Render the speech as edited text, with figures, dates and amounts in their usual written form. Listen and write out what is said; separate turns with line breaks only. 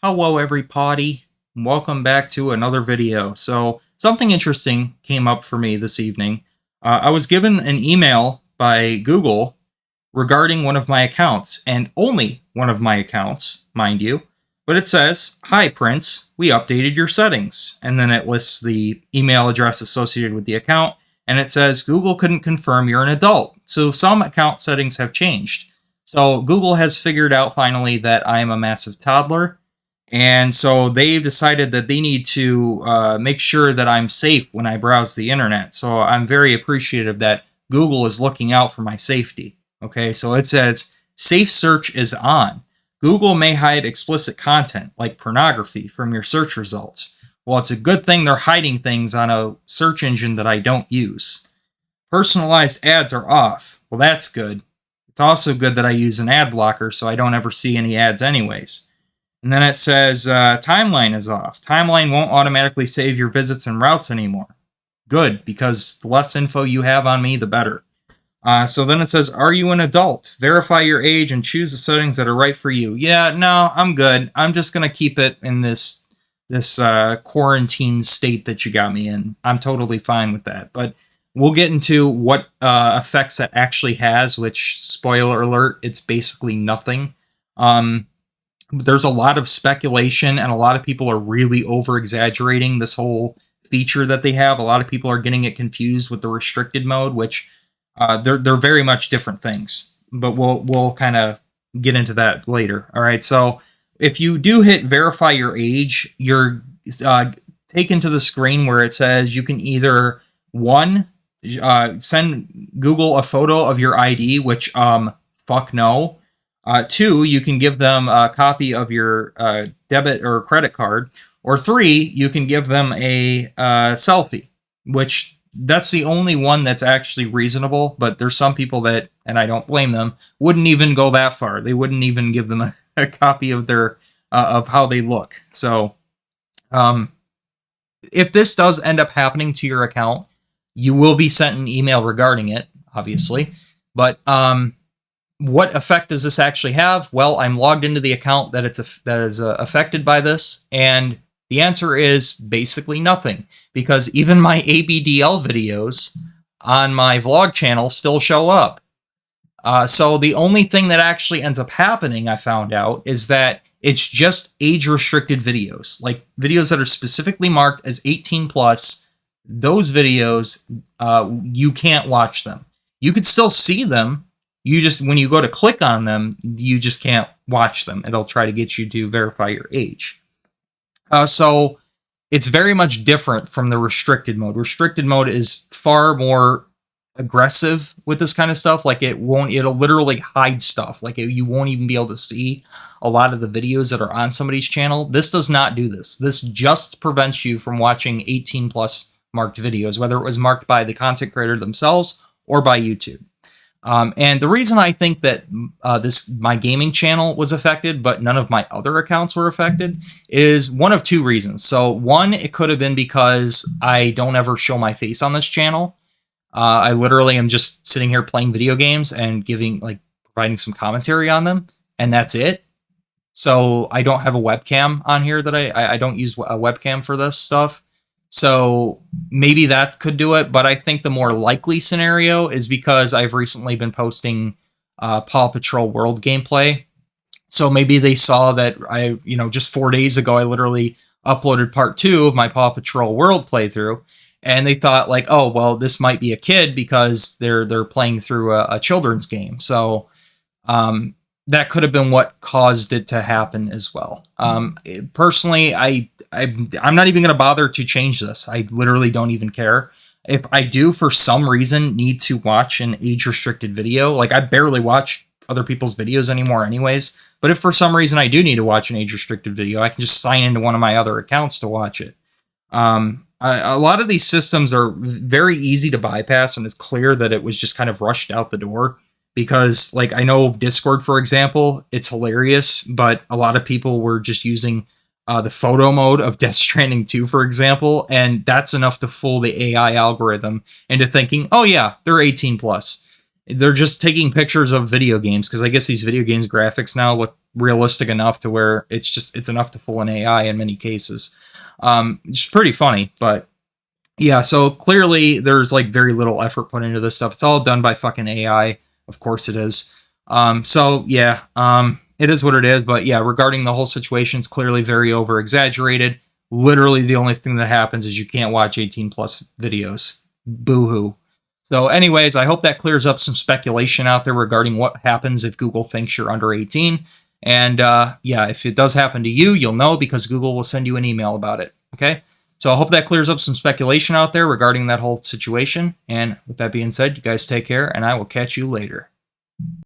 Hello everybody, and welcome back to another video. So something interesting came up for me this evening. I was given an email by Google regarding one of my accounts, and only one of my accounts, mind you. But it says, "Hi Prince, we updated your settings." And then it lists the email address associated with the account, and it says, "Google couldn't confirm you're an adult." So some account settings have changed. So Google has figured out finally that I am a massive toddler. And so they've decided that they need to make sure that I'm safe when I browse the internet. So I'm very appreciative that Google is looking out for my safety. Okay, so it says safe search is on. Google may hide explicit content like pornography from your search results. Well, it's a good thing they're hiding things on a search engine that I don't use. Personalized ads are off. Well, that's good. It's also good that I use an ad blocker so I don't ever see any ads anyways. And then it says timeline is off. Timeline won't automatically save your visits and routes anymore. Good, because the less info you have on me, the better. So then it says, are you an adult? Verify your age and choose the settings that are right for you. Yeah, no, I'm good. I'm just going to keep it in this quarantine state that you got me in. I'm totally fine with that. But we'll get into what effects that actually has, which, spoiler alert, it's basically nothing. There's a lot of speculation, and a lot of people are really over-exaggerating this whole feature that they have. A lot of people are getting it confused with the restricted mode, which they're very much different things. But we'll kind of get into that later. All right, so if you do hit verify your age, you're taken to the screen where it says you can either, one, send Google a photo of your ID, which, fuck no. Two, you can give them a copy of your debit or credit card. Or three, you can give them a selfie, which that's the only one that's actually reasonable. But there's some people that, and I don't blame them, wouldn't even go that far. They wouldn't even give them a copy of their of how they look. So if this does end up happening to your account, you will be sent an email regarding it, obviously. But what effect does this actually have? Well, I'm logged into the account that is affected by this, and the answer is basically nothing, because even my ABDL videos on my vlog channel still show up. So the only thing that actually ends up happening, I found out, is that it's just age-restricted videos, like videos that are specifically marked as 18 plus. Those videos, you can't watch them. You could still see them. You just, when you go to click on them, you just can't watch them. It'll try to get you to verify your age. So it's very much different from the restricted mode. Restricted mode is far more aggressive with this kind of stuff. Like it'll literally hide stuff. Like you won't even be able to see a lot of the videos that are on somebody's channel. This does not do this. This just prevents you from watching 18 plus marked videos, whether it was marked by the content creator themselves or by YouTube. And the reason I think that my gaming channel was affected, but none of my other accounts were affected, is one of two reasons. So one, it could have been because I don't ever show my face on this channel. I literally am just sitting here playing video games and providing some commentary on them, and that's it. So I don't have a webcam on here that I don't use a webcam for this stuff. So maybe that could do it, but I think the more likely scenario is because I've recently been posting Paw Patrol World gameplay. So maybe they saw that just 4 days ago, I literally uploaded part 2 of my Paw Patrol World playthrough, and they thought like, oh, well, this might be a kid because they're playing through a children's game. So that could have been what caused it to happen as well. Personally, I'm not even going to bother to change this. I literally don't even care. If I do, for some reason, need to watch an age-restricted video, like I barely watch other people's videos anymore anyways, but if for some reason I do need to watch an age-restricted video, I can just sign into one of my other accounts to watch it. A lot of these systems are very easy to bypass, and it's clear that it was just kind of rushed out the door. Because, like, I know Discord, for example, it's hilarious, but a lot of people were just using the photo mode of Death Stranding 2, for example, and that's enough to fool the AI algorithm into thinking, oh yeah, they're 18 plus. They're just taking pictures of video games, because I guess these video games graphics now look realistic enough to where it's enough to fool an AI in many cases. It's pretty funny, but yeah, so clearly there's like very little effort put into this stuff. It's all done by fucking AI. Of course it is. So yeah, it is what it is. But yeah, regarding the whole situation, it's clearly very over exaggerated. Literally the only thing that happens is you can't watch 18 plus videos. Boo hoo. So anyways, I hope that clears up some speculation out there regarding what happens if Google thinks you're under 18. And yeah, if it does happen to you, you'll know because Google will send you an email about it. Okay? So I hope that clears up some speculation out there regarding that whole situation. And with that being said, you guys take care, and I will catch you later.